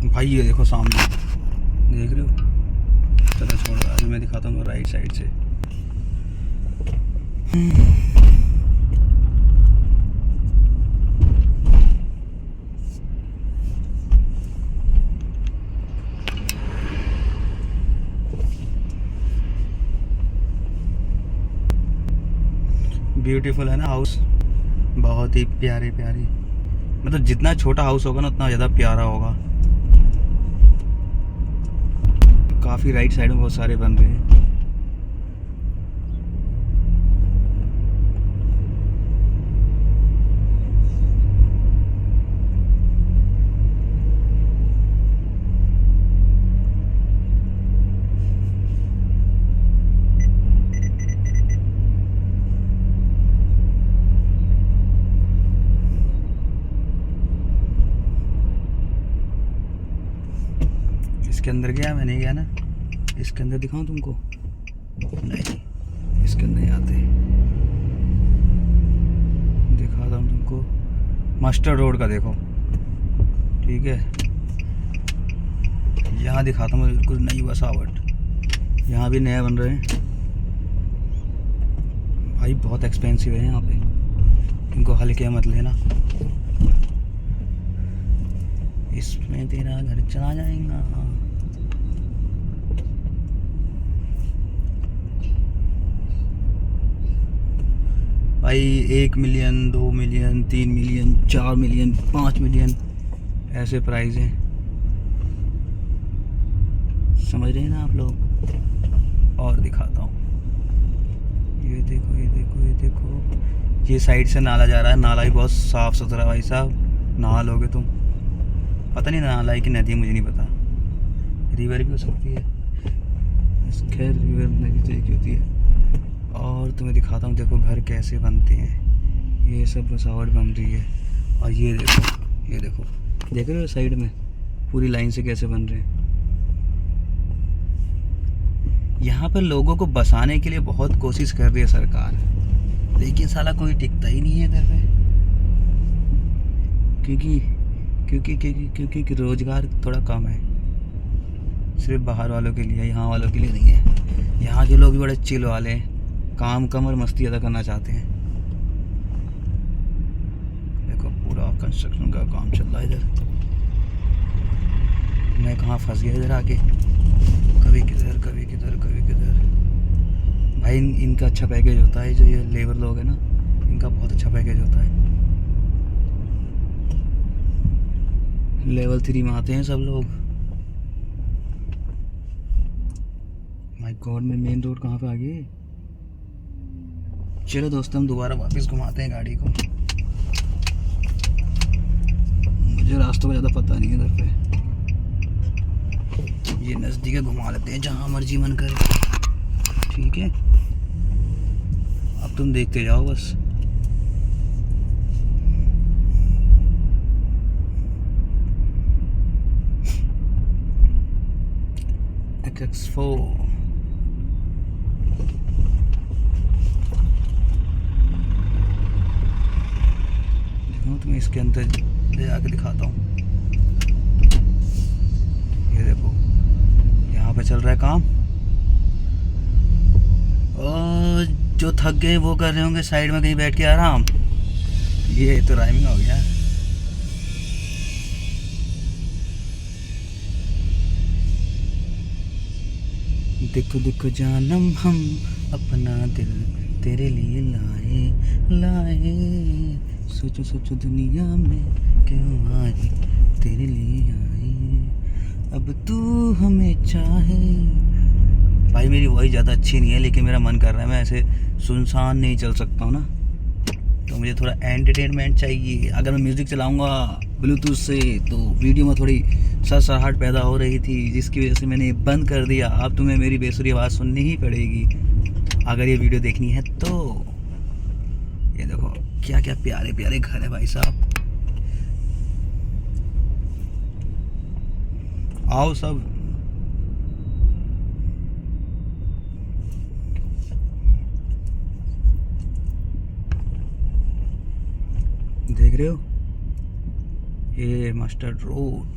भाई ये देखो सामने, देख रहे हो? चलो छोड़, अभी मैं दिखाता हूँ राइट साइड से। ब्यूटीफुल है ना हाउस, बहुत ही प्यारे प्यारे। मतलब जितना छोटा हाउस होगा ना उतना ज़्यादा प्यारा होगा। काफ़ी राइट साइड में बहुत सारे बन रहे हैं। इसके अंदर गया, मैं नहीं गया ना। इसके अंदर दिखाऊं तुमको? नहीं, इसके अंदर नहीं आते। दिखाता हूँ तुमको मास्टर रोड का, देखो ठीक है। यहाँ दिखाता हूँ बिल्कुल नई बसावट। यहाँ भी नया बन रहे हैं भाई, बहुत एक्सपेंसिव है यहाँ पे, इनको हल्के मत लेना। इसमें तेरा घर चला जाएगा। भाई 1 million, 2 million, 3 million, 4 million, 5 million ऐसे प्राइस हैं, समझ रहे हैं ना आप लोग। और दिखाता हूँ, ये देखो ये देखो ये देखो, ये साइड से नाला जा रहा है। नाला भी बहुत साफ़ सुथरा भाई साहब, नहा लोगे तुम। पता नहीं नाला है कि नदी, मुझे नहीं पता, रिवर भी हो सकती है। खैर रिवर नदी तो एक होती है। और तुम्हें दिखाता हूँ, देखो घर कैसे बनते हैं, ये सब बसावट बन रही है। और ये देखो ये देखो, देख रहे हो साइड में पूरी लाइन से कैसे बन रहे हैं। यहाँ पर लोगों को बसाने के लिए बहुत कोशिश कर रही है सरकार, लेकिन साला कोई टिकता ही नहीं है इधर पे, क्योंकि रोजगार थोड़ा कम है। सिर्फ बाहर वालों के लिए, यहाँ वालों के लिए नहीं है। यहाँ के लोग भी बड़े चिल वाले हैं, काम कम और मस्ती ज़्यादा करना चाहते हैं। देखो पूरा कंस्ट्रक्शन का काम चल रहा है इधर। मैं कहाँ फंस गया इधर आके, कभी किधर कभी किधर कभी किधर। भाई इनका अच्छा पैकेज होता है, जो ये लेबर लोग हैं ना, इनका बहुत अच्छा पैकेज होता है। लेवल 3 में आते हैं सब लोग। माय गॉड, मैं मेन रोड कहाँ पे आ गई। चलो दोस्तों, हम दोबारा वापस घुमाते हैं गाड़ी को। मुझे रास्तों का ज़्यादा पता नहीं है इधर पे, ये नज़दीक घुमा लेते हैं जहाँ मर्जी मन करे, ठीक है। अब तुम देखते जाओ बस। XX4 तुम्हें इसके अंदर ले जाके दिखाता हूँ। ये देखो यहाँ पे चल रहा है काम, और जो थक गए वो कर रहे होंगे साइड में कहीं बैठ के आराम। ये तो राइमिंग हो गया। देखो देखो जानम, हम अपना दिल तेरे लिए लाए लाए, सोचो सोचो दुनिया में क्यों आए, तेरे लिए आए, अब तू हमें चाहे। भाई मेरी वॉइस ज़्यादा अच्छी नहीं है, लेकिन मेरा मन कर रहा है, मैं ऐसे सुनसान नहीं चल सकता हूँ ना, तो मुझे थोड़ा एंटरटेनमेंट चाहिए। अगर मैं म्यूज़िक चलाऊँगा ब्लूटूथ से तो वीडियो में थोड़ी सरसराहट पैदा हो रही थी, जिसकी वजह से मैंने बंद कर दिया। अब तुम्हें मेरी बेसुरी आवाज़ सुननी ही पड़ेगी अगर ये वीडियो देखनी है तो। ये देखो क्या क्या प्यारे प्यारे घर है भाई साहब, आओ सब। देख रहे हो ये मस्टर्ड रोड।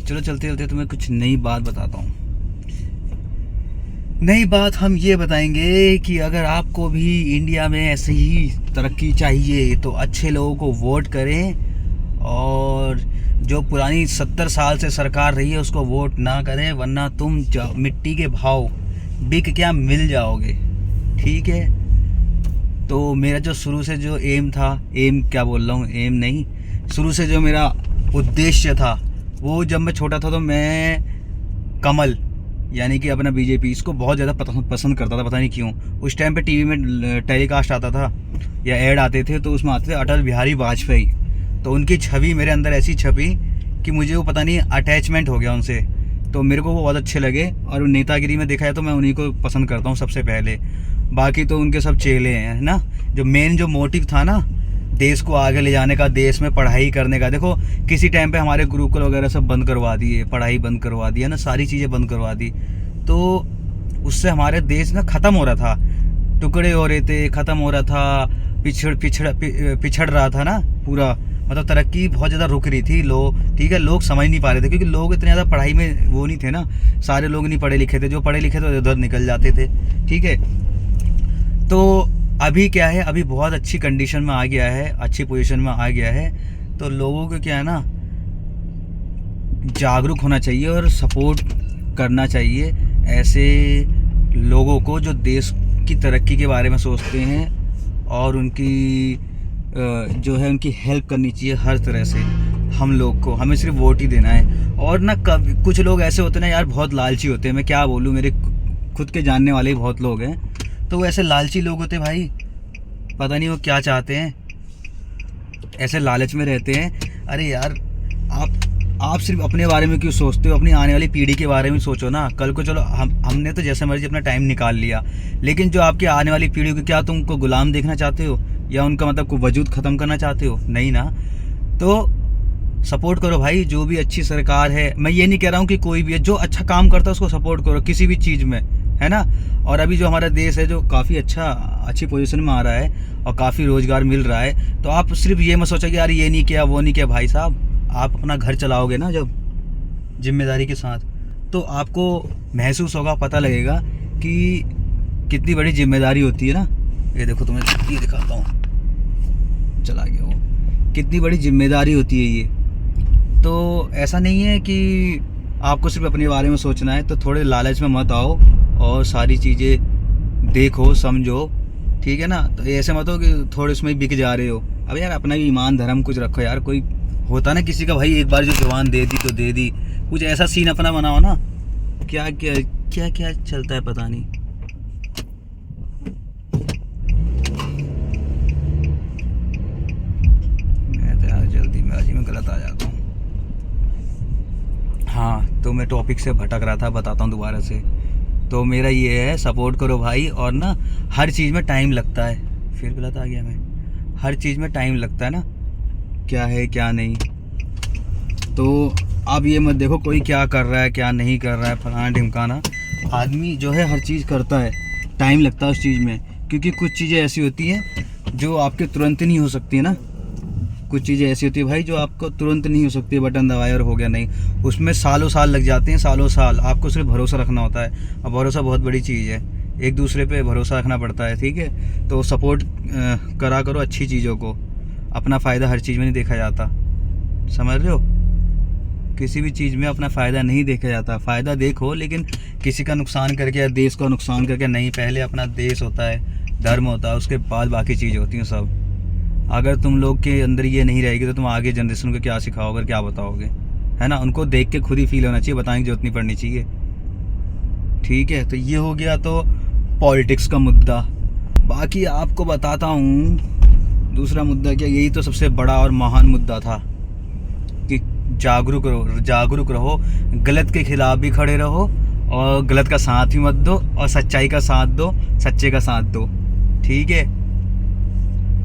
चलो चलते चलते तुम्हें कुछ नई बात बताता हूँ। नई बात हम ये बताएंगे कि अगर आपको भी इंडिया में ऐसे ही तरक्की चाहिए तो अच्छे लोगों को वोट करें, और जो पुरानी 70 साल से सरकार रही है उसको वोट ना करें, वरना तुम मिट्टी के भाव बिक क्या मिल जाओगे। ठीक है। तो मेरा जो शुरू से जो एम था, एम क्या बोल रहा हूँ, एम नहीं, शुरू से जो मेरा उद्देश्य था वो, जब मैं छोटा था तो मैं कमल यानी कि अपना बीजेपी इसको बहुत ज़्यादा पसंद करता था, पता नहीं क्यों। उस टाइम पे टीवी में टेलीकास्ट आता था या ऐड आते थे तो उसमें आते थे अटल बिहारी वाजपेयी, तो उनकी छवि मेरे अंदर ऐसी छपी कि मुझे वो पता नहीं अटैचमेंट हो गया उनसे, तो मेरे को वो बहुत अच्छे लगे। और नेतागिरी में देखा जाए तो मैं उन्हीं को पसंद करता हूँ सबसे पहले, बाकी तो उनके सब चेले हैं, है ना। जो मेन जो मोटिव था ना देश को आगे ले जाने का, देश में पढ़ाई करने का, देखो किसी टाइम पे हमारे गुरुकुल वगैरह सब बंद करवा दिए, पढ़ाई बंद करवा दी है ना, सारी चीज़ें बंद करवा दी, तो उससे हमारे देश ना ख़त्म हो रहा था, टुकड़े हो रहे थे, ख़त्म हो रहा था, पिछड़ रहा था ना पूरा, मतलब तरक्की बहुत ज़्यादा रुक रही थी। ठीक है, लोग समझ नहीं पा रहे थे क्योंकि लोग इतने ज़्यादा पढ़ाई में वो नहीं थे ना, सारे लोग नहीं पढ़े लिखे थे, जो पढ़े लिखे थे उधर निकल जाते थे। ठीक है। तो अभी क्या है, अभी बहुत अच्छी कंडीशन में आ गया है, अच्छी पोजीशन में आ गया है, तो लोगों को क्या है ना जागरूक होना चाहिए और सपोर्ट करना चाहिए ऐसे लोगों को जो देश की तरक्की के बारे में सोचते हैं, और उनकी जो है उनकी हेल्प करनी चाहिए हर तरह से। हम लोग को हमें सिर्फ वोट ही देना है। और ना कुछ लोग ऐसे होते हैं ना यार, बहुत लालची होते हैं, मैं क्या बोलूँ, मेरे खुद के जानने वाले ही बहुत लोग हैं, तो वो ऐसे लालची लोग होते हैं भाई, पता नहीं वो क्या चाहते हैं, ऐसे लालच में रहते हैं। अरे यार आप सिर्फ अपने बारे में क्यों सोचते हो, अपनी आने वाली पीढ़ी के बारे में सोचो ना। कल को चलो हमने तो जैसे मर्जी अपना टाइम निकाल लिया, लेकिन जो आपकी आने वाली पीढ़ी को, क्या तुम उनको गुलाम देखना चाहते हो या उनका मतलब को वजूद ख़त्म करना चाहते हो? नहीं ना। तो सपोर्ट करो भाई, जो भी अच्छी सरकार है। मैं ये नहीं कह रहा हूँ कि कोई भी है, जो अच्छा काम करता है उसको सपोर्ट करो किसी भी चीज़ में, है ना। और अभी जो हमारा देश है जो काफ़ी अच्छी पोजीशन में आ रहा है और काफ़ी रोज़गार मिल रहा है, तो आप सिर्फ ये मत सोचो कि यार ये नहीं किया वो नहीं किया। भाई साहब, आप अपना घर चलाओगे ना जब जिम्मेदारी के साथ, तो आपको महसूस होगा, पता लगेगा कि कितनी बड़ी जिम्मेदारी होती है ना। ये देखो तुम्हें ये दिखाता हूँ, चला गया वो, कितनी बड़ी जिम्मेदारी होती है ये। तो ऐसा नहीं है कि आपको सिर्फ अपने बारे में सोचना है, तो थोड़े लालच में मत आओ और सारी चीज़ें देखो समझो, ठीक है ना। तो ऐसे मत हो कि थोड़े उसमें बिक जा रहे हो। अब यार अपना भी ईमान धर्म कुछ रखो यार, कोई होता ना किसी का भाई एक बार जो जवान दे दी तो दे दी, कुछ ऐसा सीन अपना बनाओ ना। क्या क्या क्या क्या चलता है पता नहीं। मैं तो यार जल्दीबाजी में गलत आ जाता हूँ। हाँ, तो मैं टॉपिक से भटक रहा था, बताता हूँ दोबारा से। तो मेरा ये है, सपोर्ट करो भाई। और ना हर चीज़ में टाइम लगता है, फिर गलत आ गया मैं, हर चीज़ में टाइम लगता है ना, क्या है क्या नहीं। तो आप ये मत देखो कोई क्या कर रहा है क्या नहीं कर रहा है, फलाना ढिमकाना। आदमी जो है हर चीज़ करता है, टाइम लगता है उस चीज़ में, क्योंकि कुछ चीज़ें ऐसी होती हैं जो आपके तुरंत नहीं हो सकती है ना। कुछ चीज़ें ऐसी होती है भाई जो आपको तुरंत नहीं हो सकती, बटन दबाया और हो गया, नहीं, उसमें सालों साल लग जाते हैं, सालों साल। आपको सिर्फ भरोसा रखना होता है, और भरोसा बहुत बड़ी चीज़ है, एक दूसरे पे भरोसा रखना पड़ता है, ठीक है। तो सपोर्ट करा करो अच्छी चीज़ों को, अपना फ़ायदा हर चीज़ में नहीं देखा जाता, समझ रहे हो। किसी भी चीज़ में अपना फ़ायदा नहीं देखा जाता, फ़ायदा देखो लेकिन किसी का नुकसान करके या देश का नुकसान करके नहीं। पहले अपना देश होता है, धर्म होता है, उसके बाद बाकी चीज़ें होती हैं सब। अगर तुम लोग के अंदर ये नहीं रहेगी तो तुम आगे जनरेशन को क्या सिखाओगे, क्या बताओगे, है ना। उनको देख के खुद ही फील होना चाहिए, बताने की जरूरत नहीं पड़नी चाहिए, ठीक है। तो ये हो गया तो पॉलिटिक्स का मुद्दा। बाकी आपको बताता हूँ दूसरा मुद्दा क्या, यही तो सबसे बड़ा और महान मुद्दा था कि जागरूक रहो, गलत के खिलाफ भी खड़े रहो, और गलत का साथ भी मत दो, और सच्चाई का साथ दो, सच्चे का साथ दो, ठीक है।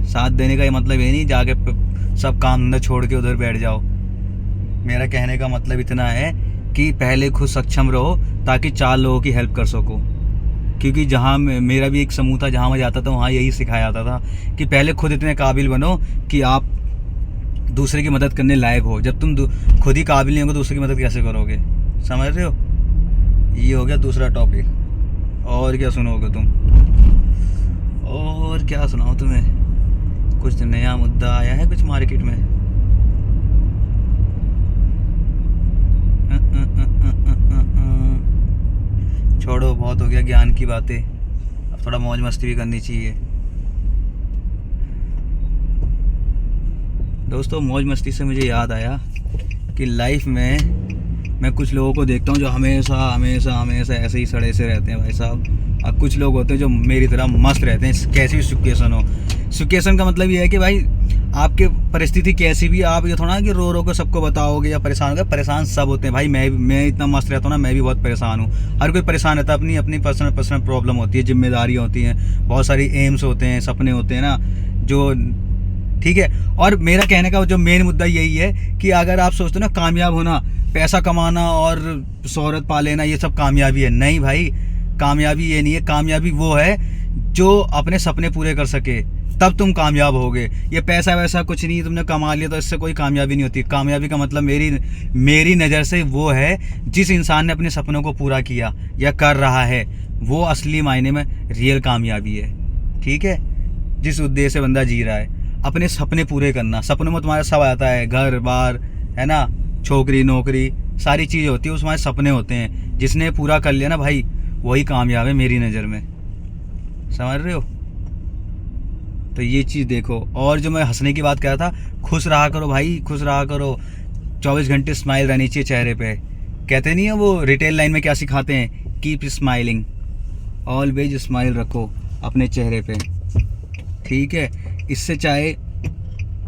साथ देने का ये मतलब ये नहीं जाके सब काम धंधा छोड़ के उधर बैठ जाओ। मेरा कहने का मतलब इतना है कि पहले खुद सक्षम रहो ताकि 4 लोगों की हेल्प कर सको। क्योंकि जहाँ मेरा भी एक समूह था, जहाँ मैं जाता था वहाँ यही सिखाया जाता था कि पहले खुद इतने काबिल बनो कि आप दूसरे की मदद करने लायक हो। जब तुम खुद ही काबिल नहीं होगे दूसरे की मदद कैसे करोगे? समझ रहे हो? ये हो गया दूसरा टॉपिक। और क्या सुनोगे तुम? और क्या सुनाओ तुम्हें? कुछ नया मुद्दा आया है कुछ मार्केट में? छोड़ो, बहुत हो गया ज्ञान की बातें, अब थोड़ा मौज मस्ती भी करनी चाहिए। दोस्तों, मौज मस्ती से मुझे याद आया कि लाइफ में मैं कुछ लोगों को देखता हूँ जो हमेशा हमेशा हमेशा ऐसे ही सड़े से रहते हैं भाई साहब। और कुछ लोग होते हैं जो मेरी तरह मस्त रहते हैं, कैसी भी सिचुएशन हो। सिचुएशन का मतलब ये है कि भाई आपके परिस्थिति कैसी भी, आप ये थोड़ा कि रो के सबको बताओगे या परेशान होगे। परेशान सब होते हैं भाई, मैं इतना मस्त रहता हूँ ना, मैं भी बहुत परेशान हूँ। हर कोई परेशान रहता है, अपनी अपनी पर्सनल प्रॉब्लम होती है, जिम्मेदारियाँ होती हैं, बहुत सारी एम्स होते हैं, सपने होते हैं ना जो, ठीक है। और मेरा कहने का जो मेन मुद्दा यही है कि अगर आप सोचते हो ना कामयाब होना, पैसा कमाना और शोहरत पा लेना ये सब कामयाबी है, नहीं भाई, कामयाबी ये नहीं है। कामयाबी वो है जो अपने सपने पूरे कर सके, तब तुम कामयाब होगे। ये पैसा वैसा कुछ नहीं, तुमने कमा लिया तो इससे कोई कामयाबी नहीं होती। कामयाबी का मतलब मेरी नज़र से वो है जिस इंसान ने अपने सपनों को पूरा किया या कर रहा है, वो असली मायने में रियल कामयाबी है, ठीक है। जिस उद्देश्य से बंदा जी रहा है, अपने सपने पूरे करना। सपनों में तुम्हारा सब आता है, घर बार है ना, छोकरी नौकरी सारी चीज़ें होती है, उसमें सपने होते हैं। जिसने पूरा कर लिया ना भाई, वही कामयाब है मेरी नज़र में। समझ रहे हो? तो ये चीज़ देखो। और जो मैं हंसने की बात कह रहा था, खुश रहा करो भाई, खुश रहा करो। 24 घंटे स्माइल रहनी चाहिए चेहरे पे। कहते नहीं है वो रिटेल लाइन में क्या सिखाते हैं? कीप स्माइलिंग, ऑलवेज स्माइल रखो अपने चेहरे पे, ठीक है। इससे चाहे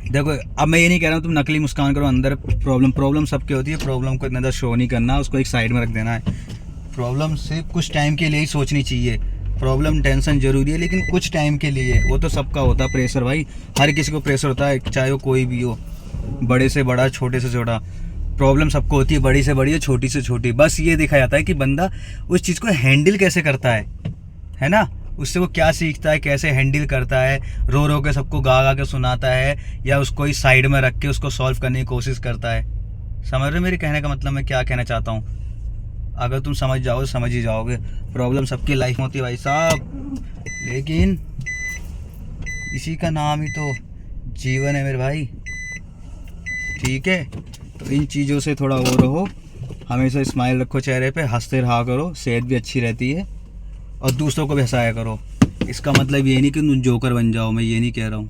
देखो, अब मैं ये नहीं कह रहा हूँ तुम नकली मुस्कान करो, अंदर प्रॉब्लम सबके होती है। प्रॉब्लम को इतना ज़्यादा शो नहीं करना, उसको एक साइड में रख देना है। प्रॉब्लम सिर्फ कुछ टाइम के लिए ही सोचनी चाहिए। प्रॉब्लम टेंशन जरूरी है लेकिन कुछ टाइम के लिए। वो तो सबका होता है प्रेशर भाई, हर किसी को प्रेशर होता है, चाहे वो कोई भी हो, बड़े से बड़ा छोटे से छोटा। प्रॉब्लम सबको होती है, बड़ी से बड़ी है, छोटी से छोटी। बस ये देखा जाता है कि बंदा उस चीज़ को हैंडल कैसे करता है ना। उससे वो क्या सीखता है, कैसे हैंडल करता है, रो के सबको गा के सुनाता है या उसको ही साइड में रख के उसको सॉल्व करने की कोशिश करता है। समझ रहे मेरे कहने का मतलब मैं क्या कहना चाहता हूँ? अगर तुम समझ जाओगे समझ ही जाओगे। प्रॉब्लम सबकी लाइफ में होती है भाई साहब, लेकिन इसी का नाम ही तो जीवन है मेरे भाई, ठीक है। तो इन चीज़ों से थोड़ा वो रहो, हमेशा स्माइल रखो चेहरे पे, हंसते रहा करो, सेहत भी अच्छी रहती है और दूसरों को भी हंसाया करो। इसका मतलब ये नहीं कि तुम जोकर बन जाओ, मैं ये नहीं कह रहा हूँ।